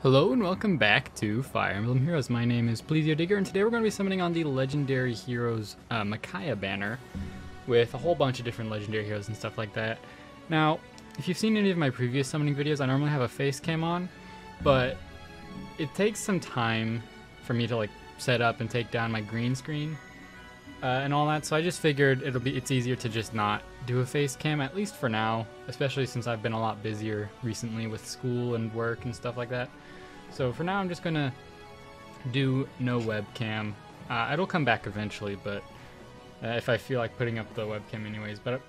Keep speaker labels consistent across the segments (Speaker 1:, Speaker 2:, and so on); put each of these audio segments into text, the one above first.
Speaker 1: Hello and welcome back to Fire Emblem Heroes. My name is Plesio and today we're going to be summoning on the Legendary Heroes Micaiah banner with a whole bunch of different Legendary Heroes and stuff like that. Now, if you've seen any of my previous summoning videos, I normally have a face cam on, but it takes some time for me to set up and take down my green screen and all that, so I just figured it's easier to just not do a face cam, at least for now, especially since I've been a lot busier recently with school and work and stuff like that. So for now, I'm just gonna do no webcam. It'll come back eventually, but if I feel like putting up the webcam anyways. But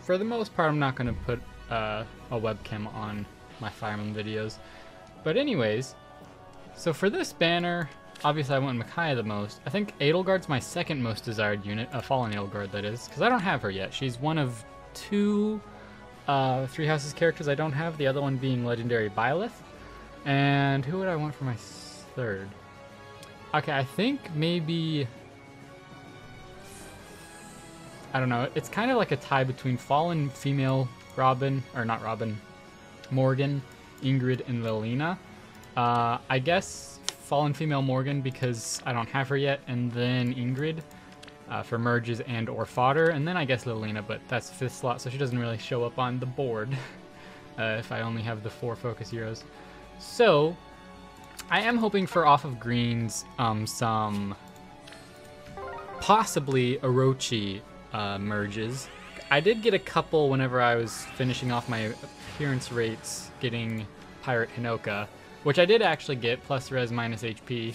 Speaker 1: for the most part, I'm not gonna put a webcam on my Fire Emblem videos. But anyways, so for this banner, obviously I want Micaiah the most. I think Edelgard's my second most desired unit, Fallen Edelgard that is, because I don't have her yet. She's one of two Three Houses characters I don't have, the other one being Legendary Byleth. And who would I want for my third? Okay, I think maybe, I don't know, it's kind of like a tie between Fallen Female Robin, or not Robin, Morgan, Ingrid, and Lilina. I guess Fallen Female Morgan because I don't have her yet, and then Ingrid for merges and or fodder, and then I guess Lilina, but that's 5th slot, so she doesn't really show up on the board if I only have the 4 focus heroes. So, I am hoping for off of greens some possibly Orochi merges. I did get a couple whenever I was finishing off my appearance rates getting Pirate Hinoka, which I did actually get, plus res minus HP.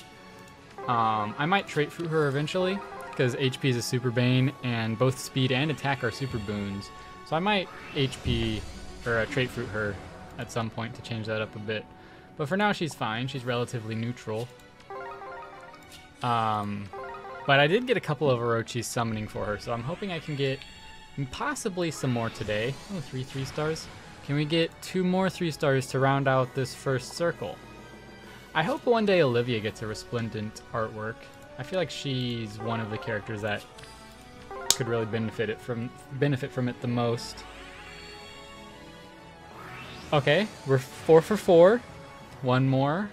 Speaker 1: I might trait fruit her eventually, because HP is a super bane, and both speed and attack are super boons. So I might HP, or trait fruit her at some point to change that up a bit. But for now, she's fine. She's relatively neutral. But I did get a couple of Orochi summoning for her, so I'm hoping I can get possibly some more today. Oh, 3 stars. Can we get 2 more 3 stars to round out this first circle? I hope one day Olivia gets a resplendent artwork. I feel like she's one of the characters that could really benefit from it the most. Okay, we're 4 for 4. One more.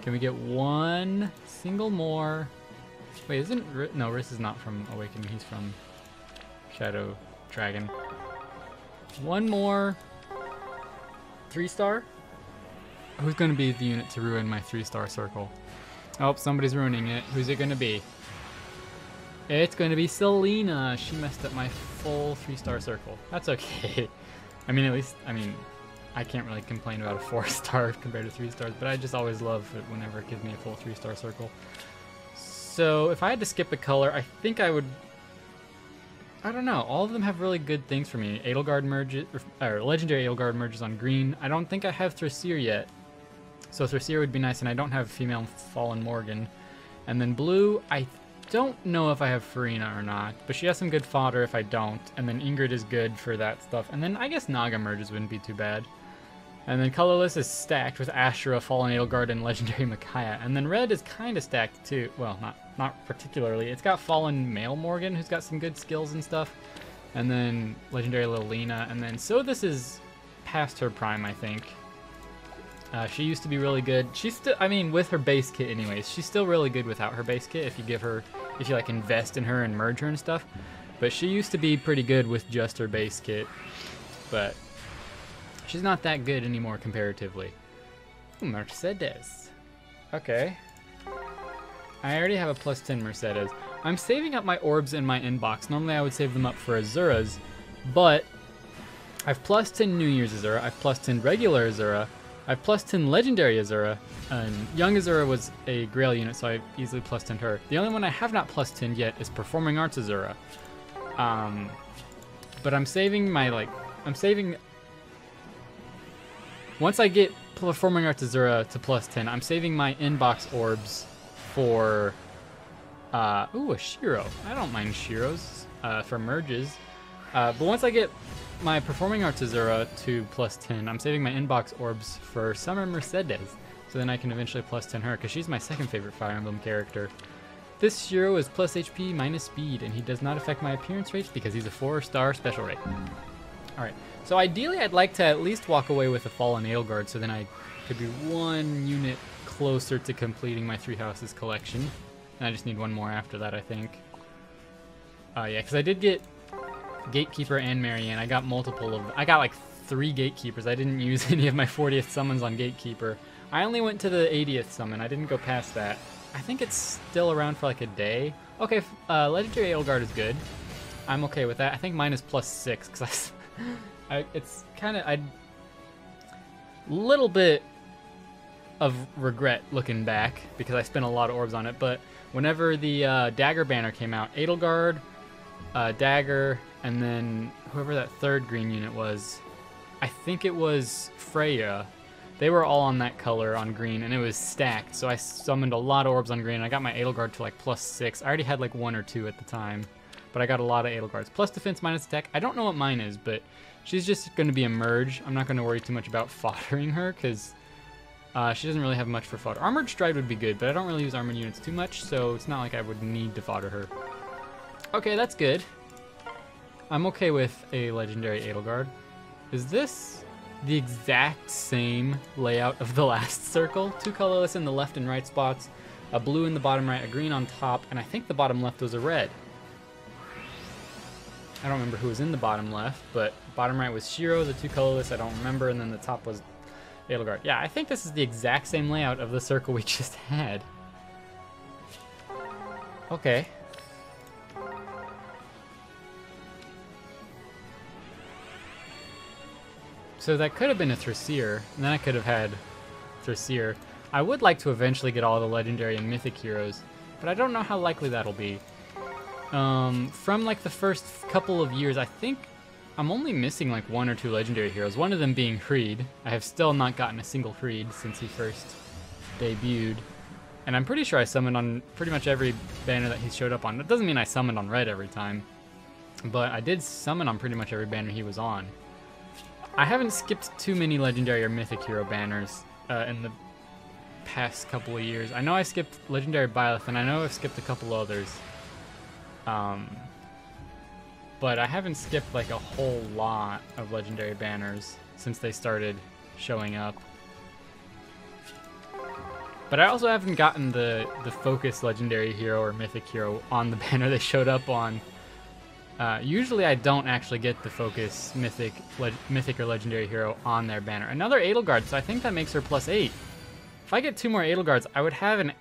Speaker 1: Can we get one single more? Wait, isn't no, Riss is not from Awakening, he's from Shadow Dragon. One more 3-star? Who's gonna be the unit to ruin my 3-star circle? Oh, somebody's ruining it. Who's it gonna be? It's gonna be Selena. She messed up my full 3-star circle. That's okay. I mean, I can't really complain about a 4-star compared to 3 stars, but I just always love it whenever it gives me a full 3-star circle. So if I had to skip a color, I think I would, I don't know, all of them have really good things for me. Edelgard merges, or Legendary Edelgard merges on green. I don't think I have Thrasir yet, so Thrasir would be nice, and I don't have female Fallen Morgan. And then blue, I don't know if I have Farina or not, but she has some good fodder if I don't, and then Ingrid is good for that stuff. And then I guess Naga merges wouldn't be too bad. And then colorless is stacked with Ashera, Fallen Edelgard, and Legendary Micaiah. And then red is kind of stacked too. Well, not particularly. It's got Fallen Male Morgan, who's got some good skills and stuff. And then Legendary Lilina. And then Sothis is past her prime, I think. She used to be really good. She's still, I mean, with her base kit anyways, she's still really good without her base kit if you like invest in her and merge her and stuff. But she used to be pretty good with just her base kit. But she's not that good anymore comparatively. Ooh, Mercedes. Okay. I already have a plus 10 Mercedes. I'm saving up my orbs in my inbox. Normally I would save them up for Azura's, but I've plus 10 New Year's Azura, I've plus 10 regular Azura, I've plus 10 Legendary Azura, and Young Azura was a Grail unit, so I easily plus 10 her. The only one I have not plus 10 yet is Performing Arts Azura. But I'm saving once I get Performing Arts Azura to plus 10, I'm saving my inbox orbs for, ooh, a Shiro. I don't mind Shiros for merges. But once I get my Performing Arts Azura to plus 10, I'm saving my inbox orbs for Summer Mercedes. So then I can eventually plus 10 her, because she's my second favorite Fire Emblem character. This Shiro is plus HP minus speed, and he does not affect my appearance rates because he's a 4-star special rate. Alright, so ideally I'd like to at least walk away with a Fallen Edelgard, so then I Could be one unit closer to completing my 3 houses collection. And I just need one more after that, I think. Yeah, because I did get Gatekeeper and Marianne. I got multiple of... I got like 3 Gatekeepers. I didn't use any of my 40th summons on Gatekeeper. I only went to the 80th summon. I didn't go past that. I think it's still around for like a day. Okay, Legendary Edelgard is good. I'm okay with that. I think mine is +6 because it's kind of... little bit of regret looking back because I spent a lot of orbs on it, but whenever the Dagger banner came out, Edelgard, Dagger, and then whoever that 3rd green unit was, I think it was Freya, they were all on that color on green, and it was stacked, so I summoned a lot of orbs on green. I got my Edelgard to like +6. I already had like 1 or 2 at the time, but I got a lot of Edelgards. Plus defense, minus attack. I don't know what mine is, but she's just going to be a merge. I'm not going to worry too much about foddering her, because she doesn't really have much for fodder. Armored Stride would be good, but I don't really use armored units too much, so it's not like I would need to fodder her. Okay, that's good. I'm okay with a Legendary Edelgard. Is this the exact same layout of the last circle? 2 colorless in the left and right spots, a blue in the bottom right, a green on top, and I think the bottom left was a red. I don't remember who was in the bottom left, but bottom right was Shiro, the 2 colorless, I don't remember, and then the top was Edelgard. Yeah, I think this is the exact same layout of the circle we just had. Okay. So that could have been a Thrasir, and then I could have had Thrasir. I would like to eventually get all the legendary and mythic heroes, but I don't know how likely that'll be. From like the first couple of years, I think I'm only missing like 1 or 2 legendary heroes, one of them being Creed. I have still not gotten a single Creed since he first debuted. And I'm pretty sure I summoned on pretty much every banner that he showed up on. That doesn't mean I summoned on red every time, but I did summon on pretty much every banner he was on. I haven't skipped too many legendary or mythic hero banners in the past couple of years. I know I skipped legendary Byleth, and I know I've skipped a couple others. But I haven't skipped like a whole lot of legendary banners since they started showing up. But I also haven't gotten the focus legendary hero or mythic hero on the banner they showed up on. Usually I don't actually get the focus mythic or legendary hero on their banner. Another Edelgard, so I think that makes her +8. If I get 2 more Edelgards, I would have an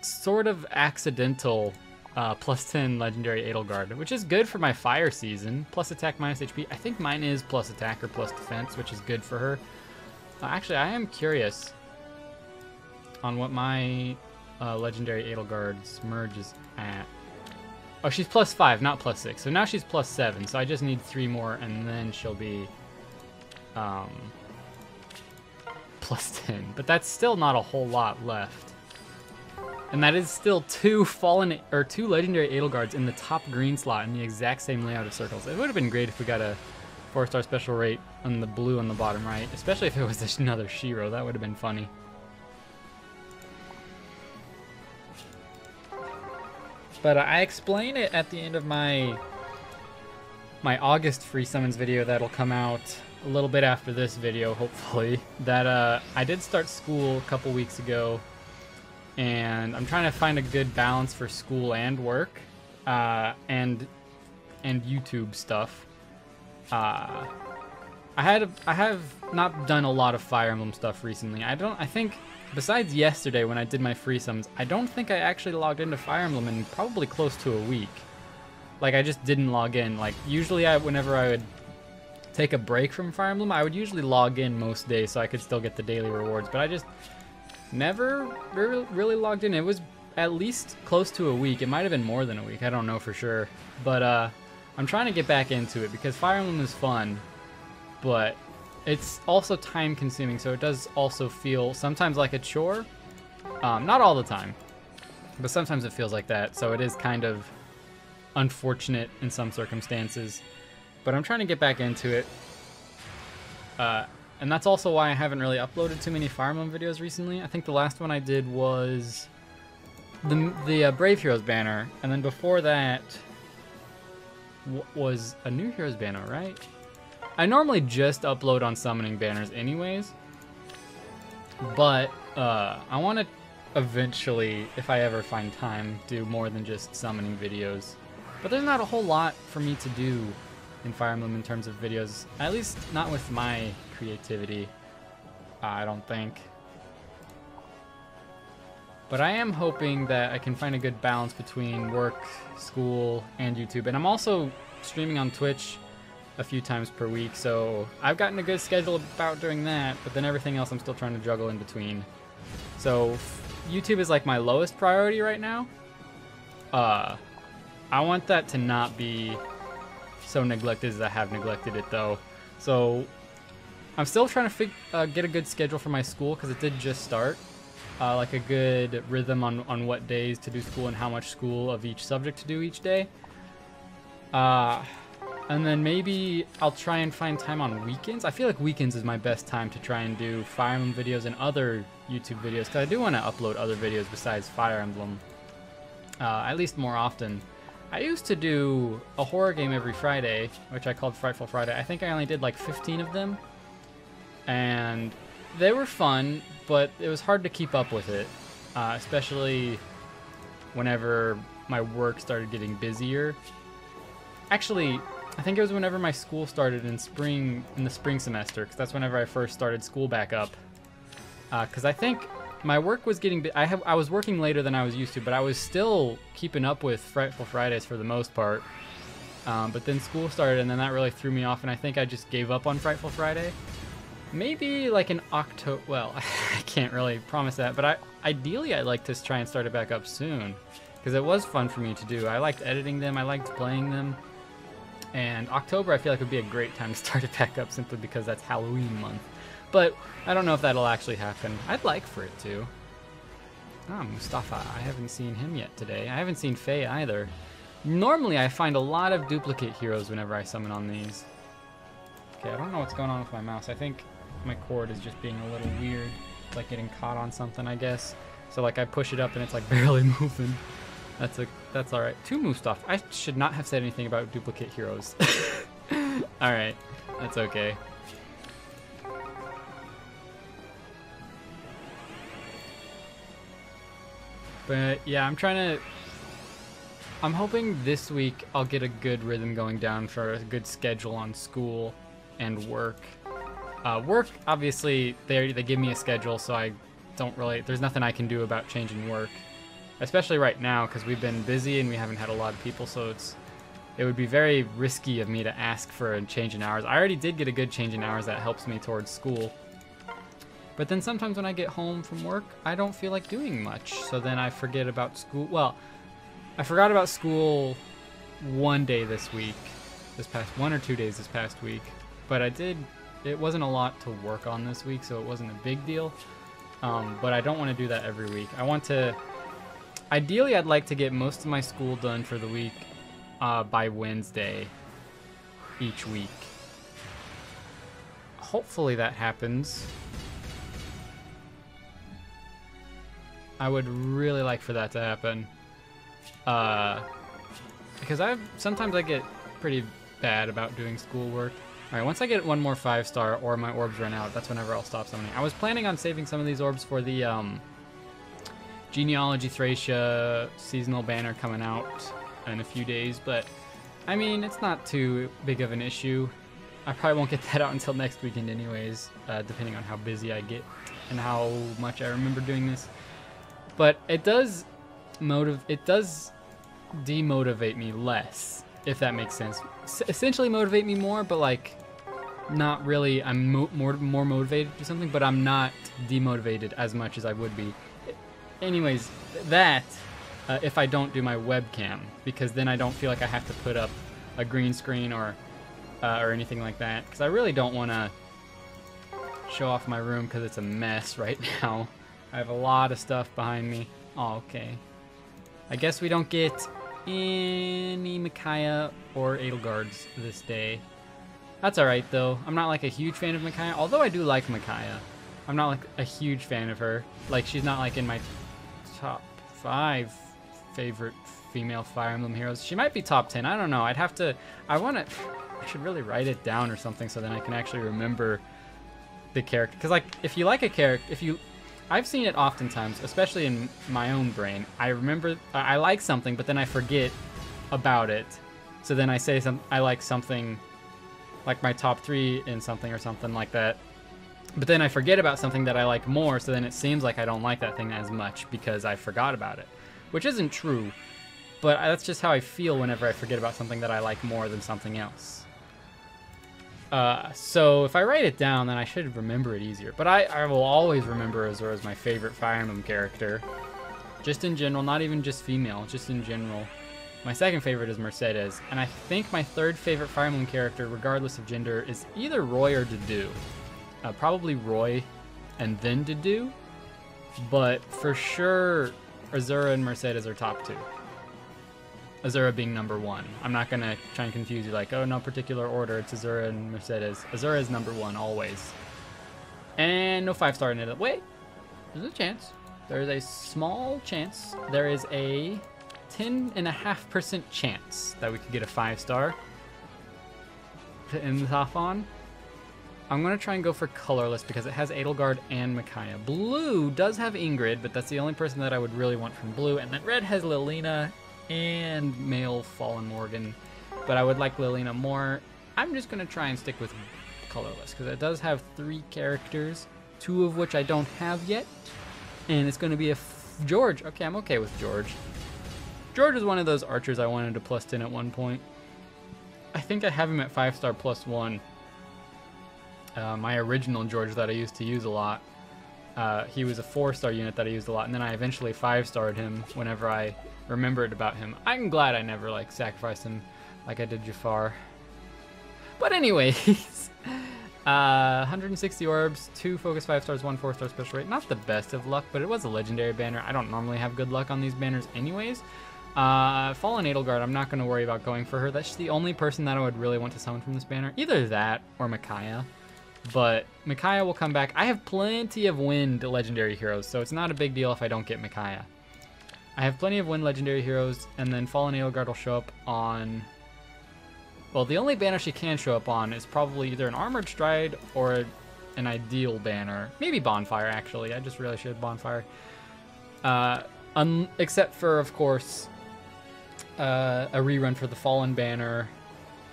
Speaker 1: sort of accidental +10 legendary Edelgard, which is good for my fire season. Plus attack, minus HP. I think mine is plus attack or plus defense, which is good for her. Actually, I am curious on what my legendary Edelgard's merge is at. Oh, she's +5, not +6. So now she's +7. So I just need 3 more, and then she'll be +10. But that's still not a whole lot left. And that is still 2 legendary Edelgards in the top green slot in the exact same layout of circles. It would have been great if we got a 4-star special rate on the blue on the bottom right, especially if it was just another Shiro. That would have been funny. But I explain it at the end of my August free summons video that'll come out a little bit after this video, hopefully, that I did start school a couple weeks ago, and I'm trying to find a good balance for school and work, and YouTube stuff. I have not done a lot of Fire Emblem stuff recently. I think besides yesterday when I did my free summons, I don't think I actually logged into Fire Emblem in probably close to a week. Like, I just didn't log in. Like, usually whenever I would take a break from Fire Emblem, I would usually log in most days so I could still get the daily rewards, but I just never really logged in. It was at least close to a week. It might have been more than a week. I don't know for sure. But I'm trying to get back into it because Fire Emblem is fun, but it's also time consuming, so it does also feel sometimes like a chore. Not all the time, but sometimes it feels like that, so it is kind of unfortunate in some circumstances. But I'm trying to get back into it. And that's also why I haven't really uploaded too many Fire Emblem videos recently. I think the last one I did was the Brave Heroes banner, and then before that was a New Heroes banner, right? I normally just upload on summoning banners anyways, But I want to eventually, if I ever find time, do more than just summoning videos. But there's not a whole lot for me to do in Fire Emblem in terms of videos, at least not with my creativity, I don't think. But I am hoping that I can find a good balance between work, school, and YouTube. And I'm also streaming on Twitch a few times per week, so I've gotten a good schedule about doing that, but then everything else I'm still trying to juggle in between. So YouTube is like my lowest priority right now. I want that to not be so neglected as I have neglected it though. So I'm still trying to get a good schedule for my school because it did just start. Like a good rhythm on what days to do school and how much school of each subject to do each day. And then maybe I'll try and find time on weekends. I feel like weekends is my best time to try and do Fire Emblem videos and other YouTube videos, because I do want to upload other videos besides Fire Emblem, at least more often. I used to do a horror game every Friday, which I called Frightful Friday. I think I only did like 15 of them, and they were fun, but it was hard to keep up with it, especially whenever my work started getting busier. Actually, I think it was whenever my school started in the spring semester, because that's whenever I first started school back up. Because I think my work was getting, I was working later than I was used to, but I was still keeping up with Frightful Fridays for the most part. But then school started, and then that really threw me off, and I think I just gave up on Frightful Friday. Maybe like in October, well, I can't really promise that, but ideally I'd like to try and start it back up soon, because it was fun for me to do. I liked editing them, I liked playing them, and October I feel like would be a great time to start it back up simply because that's Halloween month. But I don't know if that'll actually happen. I'd like for it to. Ah, Mustafa, I haven't seen him yet today. I haven't seen Faye either. Normally I find a lot of duplicate heroes whenever I summon on these. Okay, I don't know what's going on with my mouse. I think my cord is just being a little weird. It's like getting caught on something, I guess. So like I push it up and it's like barely moving. That's alright. To Mustafa. I should not have said anything about duplicate heroes. Alright, that's okay. But yeah, I'm hoping this week I'll get a good rhythm going down for a good schedule on school and work. Work, obviously, they give me a schedule, so I don't really, there's nothing I can do about changing work. Especially right now, because we've been busy and we haven't had a lot of people, so it would be very risky of me to ask for a change in hours. I already did get a good change in hours that helps me towards school. But then sometimes when I get home from work, I don't feel like doing much, so then I forget about school. Well, I forgot about school one day this week, this past 1 or 2 days this past week, but it wasn't a lot to work on this week, so it wasn't a big deal. But I don't want to do that every week. Ideally I'd like to get most of my school done for the week by Wednesday each week. Hopefully that happens. I would really like for that to happen. Because sometimes I get pretty bad about doing schoolwork. Alright, once I get one more 5-star or my orbs run out, that's whenever I'll stop summoning. I was planning on saving some of these orbs for the Genealogy Thracia seasonal banner coming out in a few days, but I mean, it's not too big of an issue. I probably won't get that out until next weekend anyways, depending on how busy I get and how much I remember doing this. But it does demotivate me less, if that makes sense. Essentially motivate me more, but like not really. I'm more motivated to do something, but I'm not demotivated as much as I would be. Anyways, if I don't do my webcam, because then I don't feel like I have to put up a green screen or anything like that, because I really don't want to show off my room because it's a mess right now. I have a lot of stuff behind me. Oh, okay. I guess we don't get any Micaiah or Edelgards this day. That's alright though. I'm not like a huge fan of Micaiah, although I do like Micaiah. I'm not like a huge fan of her. Like, she's not like in my top 5 favorite female Fire Emblem heroes. She might be top 10. I don't know. I should really write it down or something so then I can actually remember the character, because like if you like a character, I've seen it oftentimes, especially in my own brain. I remember I like something, but then I forget about it. So then I say I like something, like my top 3 in something or something like that. But then I forget about something that I like more, so then it seems like I don't like that thing as much because I forgot about it, which isn't true. But that's just how I feel whenever I forget about something that I like more than something else. So if I write it down, then I should remember it easier. But I will always remember Azura as my favorite Fire Emblem character. Just in general, not even just female, just in general. My second favorite is Mercedes. And I think my third favorite Fire Emblem character, regardless of gender, is either Roy or Dedue. Probably Roy and then Dedue. But for sure, Azura and Mercedes are top 2. Azura being number 1. I'm not going to try and confuse you like, oh, no particular order. It's Azura and Mercedes. Azura is number 1 always. And no 5-star in it. Wait, there's a chance. There is a small chance. There is a 10.5% chance that we could get a 5-star to end this off on. I'm going to try and go for colorless because it has Edelgard and Micaiah. Blue does have Ingrid, but that's the only person that I would really want from blue. And then red has Lilina and male Fallen Morgan, but I would like Lilina more. I'm just going to try and stick with colorless because it does have 3 characters, 2 of which I don't have yet, and it's going to be a George. Okay, I'm okay with George. George is one of those archers I wanted to plus 10 at one point. I think I have him at 5-star plus 1. My original George that I used to use a lot, he was a 4-star unit that I used a lot, and then I eventually 5-starred him whenever I remembered about him. I'm glad I never like sacrificed him like I did Jafar. But anyways, 160 orbs, 2 focus 5 stars, 1 4-star special rate. Not the best of luck, but it was a legendary banner. I don't normally have good luck on these banners anyways. Fallen Edelgard, I'm not going to worry about going for her. That's the only person that I would really want to summon from this banner. Either that or Micaiah. But Micaiah will come back. I have plenty of wind legendary heroes, so it's not a big deal if I don't get Micaiah. I have plenty of wind legendary heroes, and then Fallen Edelgard will show up on... Well, the only banner she can show up on is probably either an Armored Stride or an Ideal banner. Maybe Bonfire, actually. I just really should Bonfire. Except for, of course, a rerun for the Fallen banner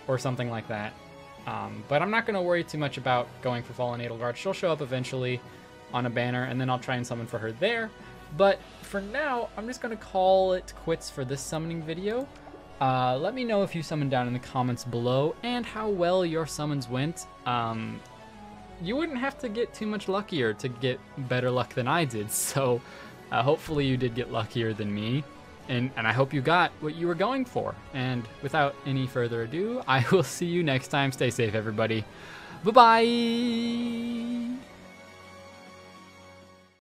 Speaker 1: or something like that. But I'm not going to worry too much about going for Fallen Edelgard. She'll show up eventually on a banner, and then I'll try and summon for her there. But for now, I'm just going to call it quits for this summoning video. Let me know if you summoned down in the comments below and how well your summons went. You wouldn't have to get too much luckier to get better luck than I did, so hopefully you did get luckier than me. And I hope you got what you were going for. And without any further ado, I will see you next time. Stay safe, everybody. Bye-bye!